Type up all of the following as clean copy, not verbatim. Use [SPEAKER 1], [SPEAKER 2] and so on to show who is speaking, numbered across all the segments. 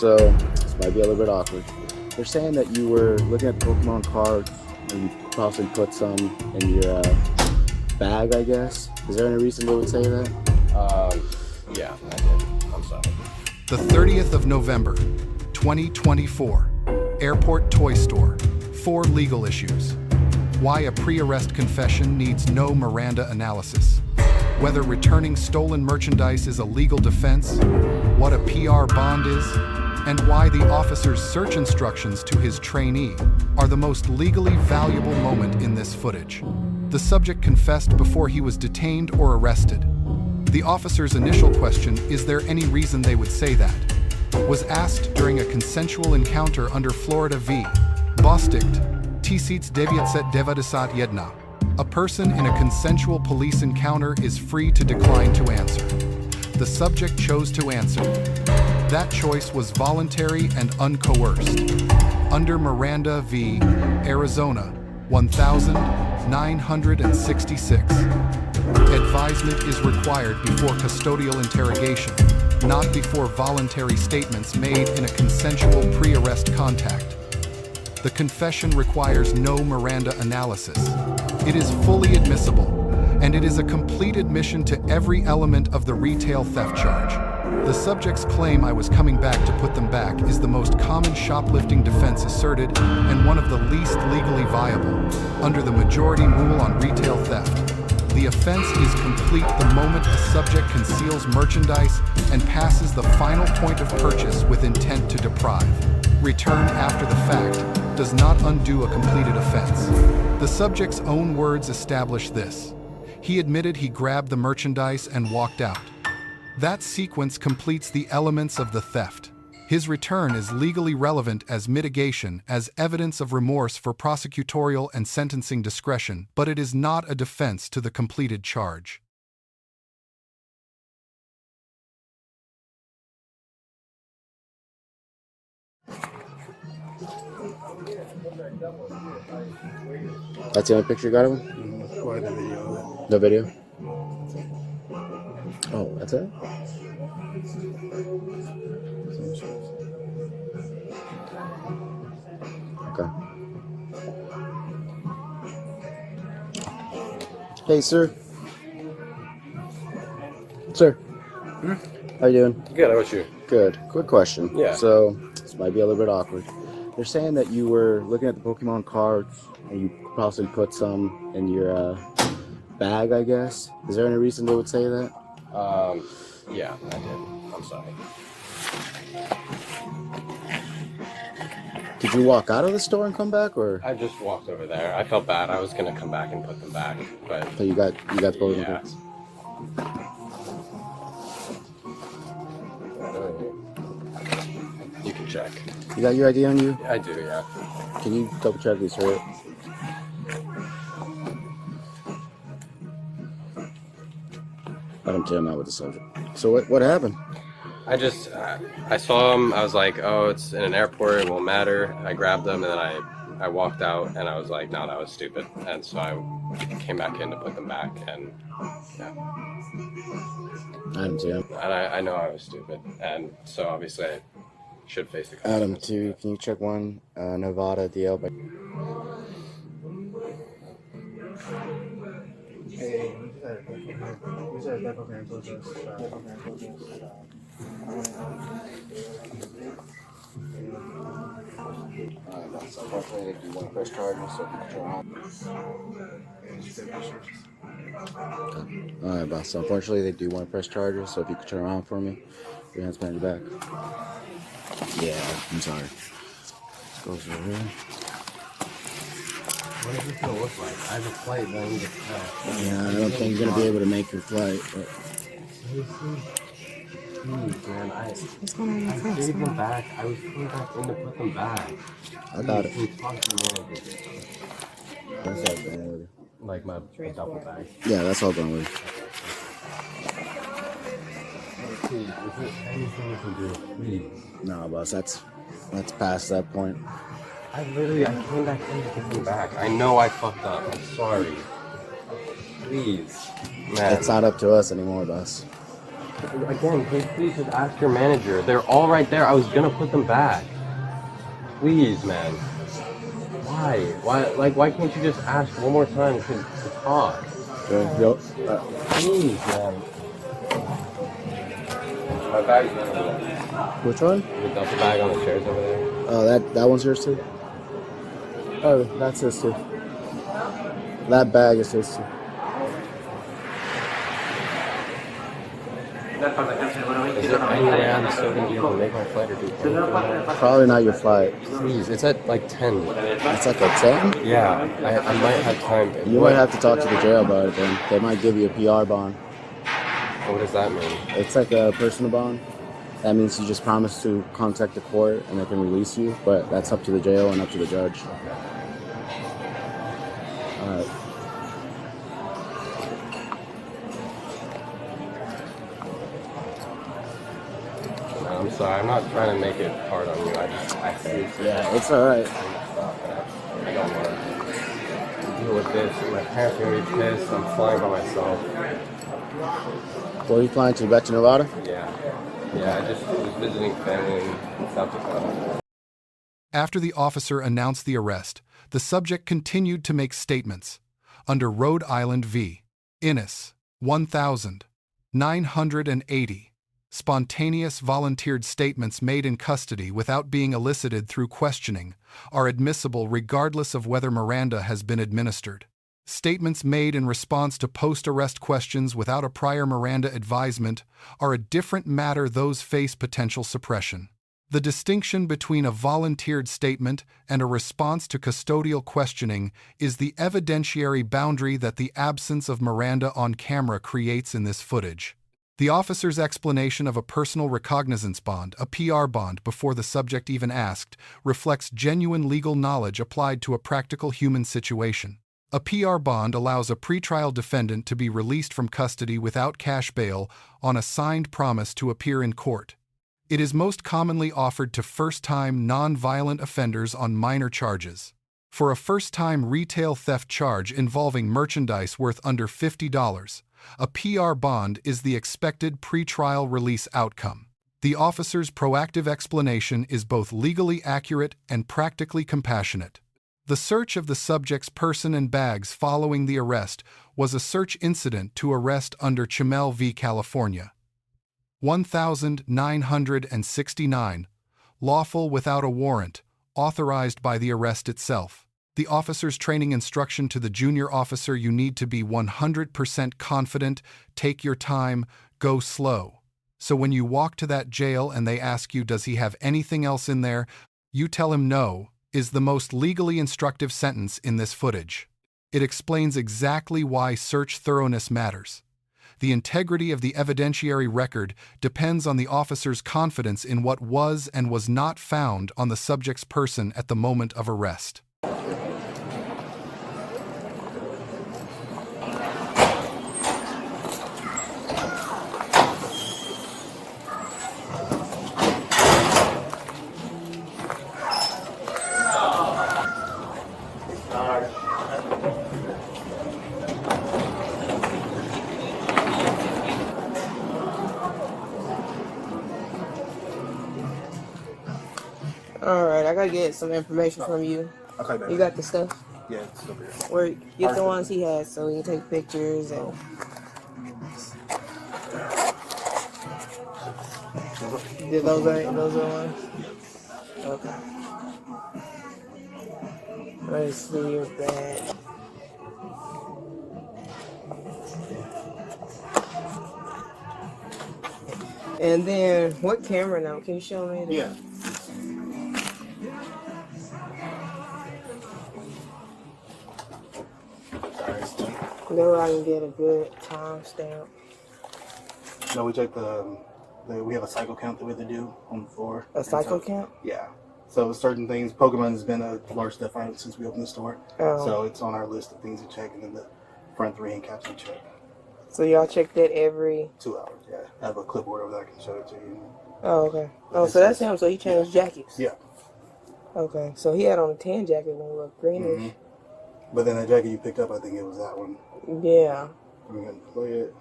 [SPEAKER 1] So this might be a little bit awkward. They're saying that you were looking at the Pokemon cards and you possibly put some in your bag, I guess. Is there any reason they would say that?
[SPEAKER 2] Yeah, I did. I'm sorry.
[SPEAKER 3] The 30th of November, 2024. Airport toy store. 4 legal issues. Why a pre-arrest confession needs no Miranda analysis. Whether returning stolen merchandise is a legal defense. What a PR bond is. And why the officer's search instructions to his trainee are the most legally valuable moment in this footage. The subject confessed before he was detained or arrested. The officer's initial question, is there any reason they would say that, was asked during a consensual encounter under Florida v. Bostick, T-Seats 991. A person in a consensual police encounter is free to decline to answer. The subject chose to answer. That choice was voluntary and uncoerced. Under Miranda v. Arizona, 1966. Advisement is required before custodial interrogation, not before voluntary statements made in a consensual pre-arrest contact. The confession requires no Miranda analysis. It is fully admissible, and it is a complete admission to every element of the retail theft charge. The subject's claim I was coming back to put them back is the most common shoplifting defense asserted and one of the least legally viable, under the majority rule on retail theft. The offense is complete the moment a subject conceals merchandise and passes the final point of purchase with intent to deprive. Return after the fact does not undo a completed offense. The subject's own words establish this. He admitted he grabbed the merchandise and walked out. That sequence completes the elements of the theft. His return is legally relevant as mitigation, as evidence of remorse for prosecutorial and sentencing discretion, but it is not a defense to the completed charge.
[SPEAKER 1] That's the only picture you got of him?
[SPEAKER 4] Or the video.
[SPEAKER 1] No video? Oh, that's it? Okay. Hey, sir. Sir. How you doing?
[SPEAKER 2] Good, how about you?
[SPEAKER 1] Good. Quick question.
[SPEAKER 2] Yeah.
[SPEAKER 1] So, this might be a little bit awkward. They're saying that you were looking at the Pokemon cards and you possibly put some in your bag, I guess. Is there any reason they would say that?
[SPEAKER 2] Yeah, I did. I'm sorry.
[SPEAKER 1] Did you walk out of the store and come back, or?
[SPEAKER 2] I just walked over there. I felt bad. I was gonna come back and put them back, but
[SPEAKER 1] So you got the Pokemon
[SPEAKER 2] yeah.
[SPEAKER 1] cards?
[SPEAKER 2] You can check.
[SPEAKER 1] You got your ID on you?
[SPEAKER 2] I do, yeah.
[SPEAKER 1] Can you double check these, right? I don't care about with the subject. So what happened?
[SPEAKER 2] I just, I saw them. I was like, oh, it's in an airport. It won't matter. I grabbed them and then I walked out and I was like, no, that was stupid. And so I came back in to put them back and yeah.
[SPEAKER 1] Adam 2.
[SPEAKER 2] And I know I was stupid. And so obviously I should face the
[SPEAKER 1] Adam
[SPEAKER 2] consequences.
[SPEAKER 1] 2, can you check one? Nevada DL.
[SPEAKER 4] Hey, we said that program told us.
[SPEAKER 1] So unfortunately, they do want to press charges, so you can turn around. Alright, boss. So unfortunately, they do want to press charges, so if you could turn around for me, your hands behind your back. Yeah, I'm sorry. This goes over here.
[SPEAKER 2] What is this gonna look like? I have a flight that I need to tell.
[SPEAKER 1] Yeah, I don't think you're gonna be able to make your flight. But
[SPEAKER 2] Please, man,
[SPEAKER 5] What's going on in
[SPEAKER 2] I
[SPEAKER 5] your
[SPEAKER 2] gave them back. I was coming back in to put them back.
[SPEAKER 1] I got it.
[SPEAKER 2] Please, talk to the manager.
[SPEAKER 1] That's all going with it.
[SPEAKER 2] Like my duffel bag.
[SPEAKER 1] Yeah, that's all going with it.
[SPEAKER 2] Please, is there anything you can do? Please.
[SPEAKER 1] No, boss, that's past that point.
[SPEAKER 2] I came back in to get them back. I know I fucked up. I'm sorry. Please. Man.
[SPEAKER 1] It's not up to us anymore, boss.
[SPEAKER 2] Again, can you please just ask your manager? They're all right there. I was gonna put them back. Please, man. Why? Why can't you just ask one more time to talk?
[SPEAKER 1] Yo,
[SPEAKER 2] Please, man. My bag's over there.
[SPEAKER 1] which one?
[SPEAKER 2] The duffel bag on the chairs over there.
[SPEAKER 1] Oh, that one's yours too? Oh, that's his too. That bag is his too.
[SPEAKER 2] Is there any way I'm still gonna be able to make my flight or do anything?
[SPEAKER 1] Probably not your flight.
[SPEAKER 2] Please, it's at like 10.
[SPEAKER 1] It's like a 10?
[SPEAKER 2] Yeah, I might have time.
[SPEAKER 1] You might have to talk to the jail about it then. They might give you a PR bond.
[SPEAKER 2] What does that mean?
[SPEAKER 1] It's like a personal bond. That means you just promise to contact the court and they can release you, but that's up to the jail and up to the judge. Alright.
[SPEAKER 2] I'm sorry, I'm not trying to make it hard on you. I seriously.
[SPEAKER 1] Yeah, it's alright.
[SPEAKER 2] I don't want to deal with this. My parents are going to be pissed. I'm flying by myself.
[SPEAKER 1] Where are you flying to? Back to Nevada?
[SPEAKER 2] Yeah, I just was visiting family in South Dakota.
[SPEAKER 3] After the officer announced the arrest, the subject continued to make statements. Under Rhode Island v. Innis, 1980, spontaneous volunteered statements made in custody without being elicited through questioning are admissible regardless of whether Miranda has been administered. Statements made in response to post-arrest questions without a prior Miranda advisement are a different matter. Those face potential suppression. The distinction between a volunteered statement and a response to custodial questioning is the evidentiary boundary that the absence of Miranda on camera creates in this footage. The officer's explanation of a personal recognizance bond, a PR bond, before the subject even asked, reflects genuine legal knowledge applied to a practical human situation. A PR bond allows a pretrial defendant to be released from custody without cash bail on a signed promise to appear in court. It is most commonly offered to first-time non-violent offenders on minor charges. For a first-time retail theft charge involving merchandise worth under $50, a PR bond is the expected pretrial release outcome. The officer's proactive explanation is both legally accurate and practically compassionate. The search of the subject's person and bags following the arrest was a search incident to arrest under Chimel v. California. 1969, lawful without a warrant, authorized by the arrest itself. The officer's training instruction to the junior officer: you need to be 100% confident, take your time, go slow. So when you walk to that jail and they ask you, does he have anything else in there, you tell him no, is the most legally instructive sentence in this footage. It explains exactly why search thoroughness matters. The integrity of the evidentiary record depends on the officer's confidence in what was and was not found on the subject's person at the moment of arrest.
[SPEAKER 5] Alright, I gotta get some information from you.
[SPEAKER 4] Okay, baby.
[SPEAKER 5] You got the stuff?
[SPEAKER 4] Yeah, it's over here.
[SPEAKER 5] Or get the ones he has so we can take pictures and... Those are the ones? Okay. Let's see your bag. And then, what camera now? Can you show me that?
[SPEAKER 4] Yeah.
[SPEAKER 5] Then I can get a good time stamp.
[SPEAKER 4] No, we checked we have a cycle count that we have to do on the floor.
[SPEAKER 5] A cycle count?
[SPEAKER 4] Yeah. So certain things, Pokemon has been a large step item since we opened the store.
[SPEAKER 5] Oh.
[SPEAKER 4] So it's on our list of things to check, and then the front 3 end caps we check.
[SPEAKER 5] So y'all check that every...
[SPEAKER 4] 2 hours, yeah. I have a clipboard over there, I can show it to you.
[SPEAKER 5] Oh, okay. Oh, so that's him. So he changed jackets.
[SPEAKER 4] Yeah.
[SPEAKER 5] Okay. So he had on a tan jacket when we were greenish.
[SPEAKER 4] Mm-hmm. But then that jacket you picked up, I think it was that one.
[SPEAKER 5] Yeah.
[SPEAKER 4] I'm going to play it.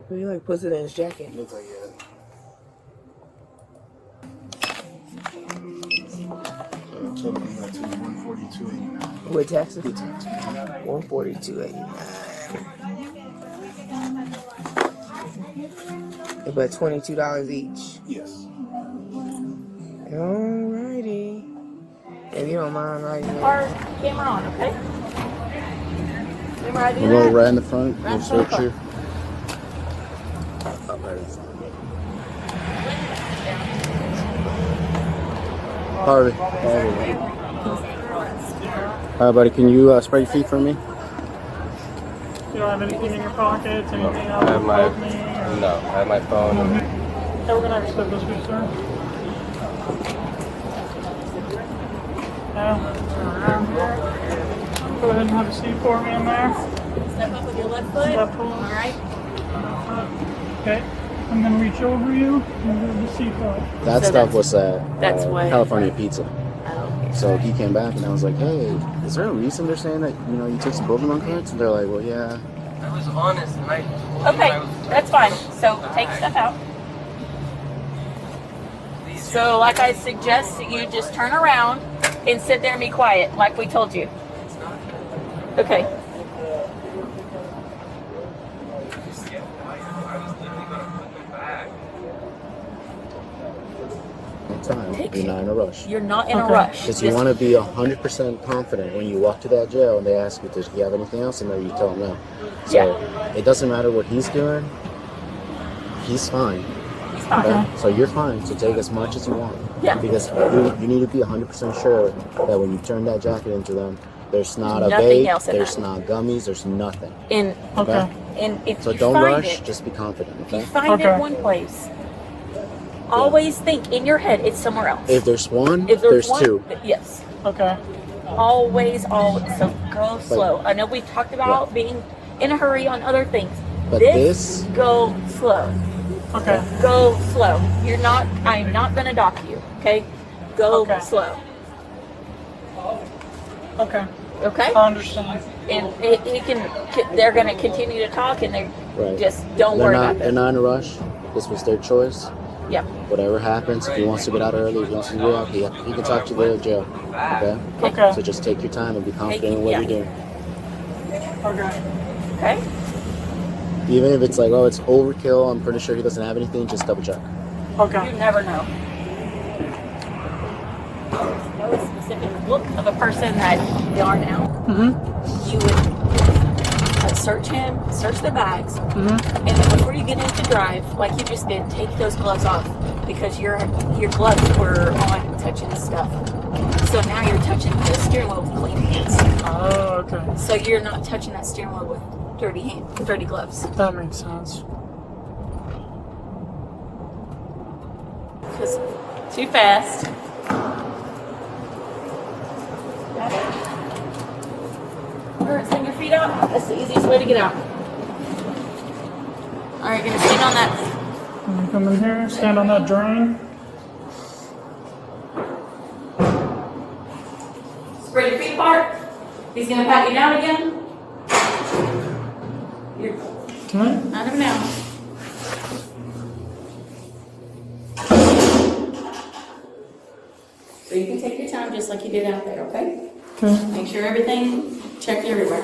[SPEAKER 5] He like puts it in his jacket.
[SPEAKER 4] Looks like yeah. So total got to 142.89.
[SPEAKER 5] With taxes?
[SPEAKER 4] With tax.
[SPEAKER 5] 142.89. But $22 each.
[SPEAKER 4] Yes.
[SPEAKER 5] Alrighty. If you don't mind writing it.
[SPEAKER 6] Our camera on, okay? Remember I do
[SPEAKER 1] We'll roll
[SPEAKER 6] that?
[SPEAKER 1] right in the front.
[SPEAKER 6] Right
[SPEAKER 1] We'll
[SPEAKER 6] in
[SPEAKER 1] search
[SPEAKER 6] front.
[SPEAKER 1] you. Oh, right in front. Harvey. Alright, buddy, can you spread your feet for me?
[SPEAKER 7] You don't have anything in your pockets? Anything
[SPEAKER 2] I
[SPEAKER 7] else?
[SPEAKER 2] have my
[SPEAKER 7] With me?
[SPEAKER 2] no. I have my phone.
[SPEAKER 7] Okay, we're gonna have to slip this week, sir. Now, around here. Go ahead and have a seat for me in there.
[SPEAKER 6] Step up with your left foot.
[SPEAKER 7] Step forward.
[SPEAKER 6] All right.
[SPEAKER 7] Okay. I'm gonna reach over you and move the seat up.
[SPEAKER 1] That
[SPEAKER 6] So
[SPEAKER 1] stuff was
[SPEAKER 6] that's what-
[SPEAKER 1] California pizza.
[SPEAKER 6] Oh,
[SPEAKER 1] So he came back and I was like, hey, is there a reason they're saying that, you took some Pokemon cards? And they're like, well, yeah.
[SPEAKER 2] I was honest, and I.
[SPEAKER 6] okay, that's fine. So take stuff out. So like I suggest that you just turn around and sit there and be quiet, like we told you. Okay.
[SPEAKER 1] Time. You're not in a rush.
[SPEAKER 6] You're not in a
[SPEAKER 7] Okay.
[SPEAKER 6] rush.
[SPEAKER 1] Because you want to be 100% confident when you walk to that jail and they ask you, does he have anything else? And then you tell them no. So it doesn't matter what he's doing. He's fine.
[SPEAKER 6] He's fine.
[SPEAKER 1] Okay? So you're fine to take as much as you want.
[SPEAKER 6] Yeah.
[SPEAKER 1] Because you need to be 100% sure that when you turn that jacket into them, there's not a
[SPEAKER 6] Nothing
[SPEAKER 1] vape,
[SPEAKER 6] else in
[SPEAKER 1] there's
[SPEAKER 6] that.
[SPEAKER 1] not gummies, there's nothing.
[SPEAKER 6] And
[SPEAKER 7] Okay.
[SPEAKER 6] and if
[SPEAKER 1] So
[SPEAKER 6] you
[SPEAKER 1] don't
[SPEAKER 6] find
[SPEAKER 1] rush,
[SPEAKER 6] it,
[SPEAKER 1] just be confident,
[SPEAKER 6] if you
[SPEAKER 1] okay?
[SPEAKER 6] find
[SPEAKER 7] Okay.
[SPEAKER 6] it one place, always think in your head it's somewhere else.
[SPEAKER 1] If there's one,
[SPEAKER 6] If
[SPEAKER 1] there's
[SPEAKER 6] one,
[SPEAKER 1] two.
[SPEAKER 6] yes.
[SPEAKER 7] Okay.
[SPEAKER 6] Always. So go slow. I know we talked about being in a hurry on other things.
[SPEAKER 1] But
[SPEAKER 6] this, go slow.
[SPEAKER 7] Okay.
[SPEAKER 6] Go slow. I'm not gonna dock you. Okay. Go
[SPEAKER 7] Okay.
[SPEAKER 6] slow.
[SPEAKER 7] Okay.
[SPEAKER 6] Okay.
[SPEAKER 7] I understand.
[SPEAKER 6] And they're gonna continue to talk, and they
[SPEAKER 1] Right.
[SPEAKER 6] just don't
[SPEAKER 1] They're
[SPEAKER 6] worry
[SPEAKER 1] not,
[SPEAKER 6] about
[SPEAKER 1] they're
[SPEAKER 6] that.
[SPEAKER 1] not in a rush. This was their choice.
[SPEAKER 6] Yep.
[SPEAKER 1] Whatever happens, if he wants to get out early, if he wants to get out, he can talk to the jail. Okay?
[SPEAKER 7] Okay.
[SPEAKER 1] So just take your time and be confident in what
[SPEAKER 6] yeah.
[SPEAKER 1] you're doing.
[SPEAKER 7] Okay.
[SPEAKER 6] Okay.
[SPEAKER 1] Even if it's like, oh, it's overkill, I'm pretty sure he doesn't have anything, just double check.
[SPEAKER 6] You
[SPEAKER 7] Okay.
[SPEAKER 6] never know. Know a specific look of a person that they are now. You would search him, search their bags, and then before you get in to drive, like you just did, take those gloves off because your gloves were on touching stuff. So now you're touching the steering wheel with clean hands.
[SPEAKER 7] Oh, okay.
[SPEAKER 6] So you're not touching that steering wheel with dirty gloves.
[SPEAKER 7] That makes sense.
[SPEAKER 6] Because too fast. Alright, send your feet out. That's the easiest way to get out. Alright, gonna stand on that.
[SPEAKER 7] Can you come in here? Stand on that drain.
[SPEAKER 6] Spread your feet apart. He's gonna pat you down again. You're
[SPEAKER 7] Can I?
[SPEAKER 6] out of now. So you can take your time just like you did out there, okay?
[SPEAKER 7] Okay.
[SPEAKER 6] Make sure everything checked everywhere.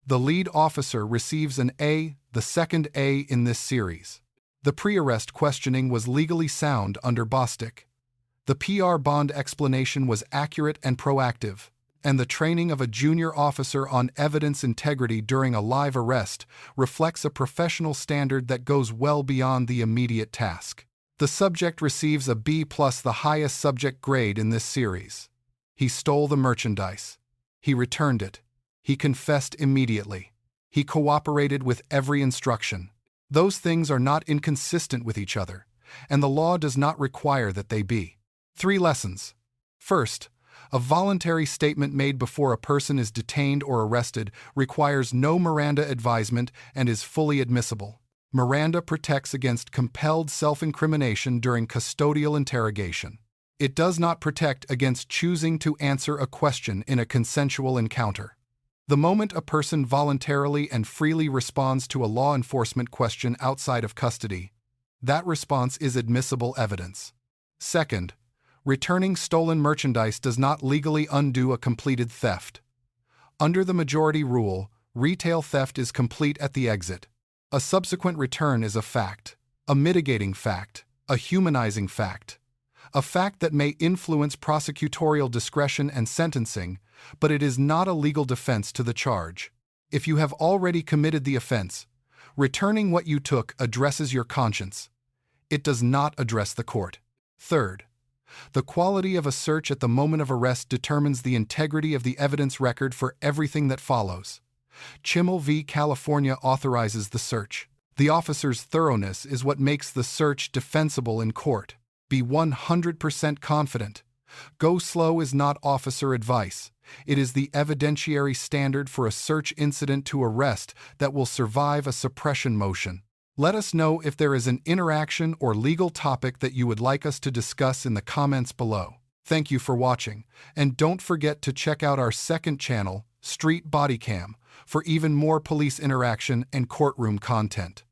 [SPEAKER 3] The lead officer receives an A, the second A in this series. The pre-arrest questioning was legally sound under Bostick. The PR bond explanation was accurate and proactive, and the training of a junior officer on evidence integrity during a live arrest reflects a professional standard that goes well beyond the immediate task. The subject receives a B+, the highest subject grade in this series. He stole the merchandise. He returned it. He confessed immediately. He cooperated with every instruction. Those things are not inconsistent with each other, and the law does not require that they be. 3 lessons. First, a voluntary statement made before a person is detained or arrested requires no Miranda advisement and is fully admissible. Miranda protects against compelled self-incrimination during custodial interrogation. It does not protect against choosing to answer a question in a consensual encounter. The moment a person voluntarily and freely responds to a law enforcement question outside of custody, that response is admissible evidence. Second, returning stolen merchandise does not legally undo a completed theft. Under the majority rule, retail theft is complete at the exit. A subsequent return is a fact, a mitigating fact, a humanizing fact, a fact that may influence prosecutorial discretion and sentencing, but it is not a legal defense to the charge. If you have already committed the offense, returning what you took addresses your conscience. It does not address the court. Third, the quality of a search at the moment of arrest determines the integrity of the evidence record for everything that follows. Chimel v. California authorizes the search. The officer's thoroughness is what makes the search defensible in court. Be 100% confident. Go slow is not officer advice. It is the evidentiary standard for a search incident to arrest that will survive a suppression motion. Let us know if there is an interaction or legal topic that you would like us to discuss in the comments below. Thank you for watching, and don't forget to check out our second channel, Street Bodycam, for even more police interaction and courtroom content.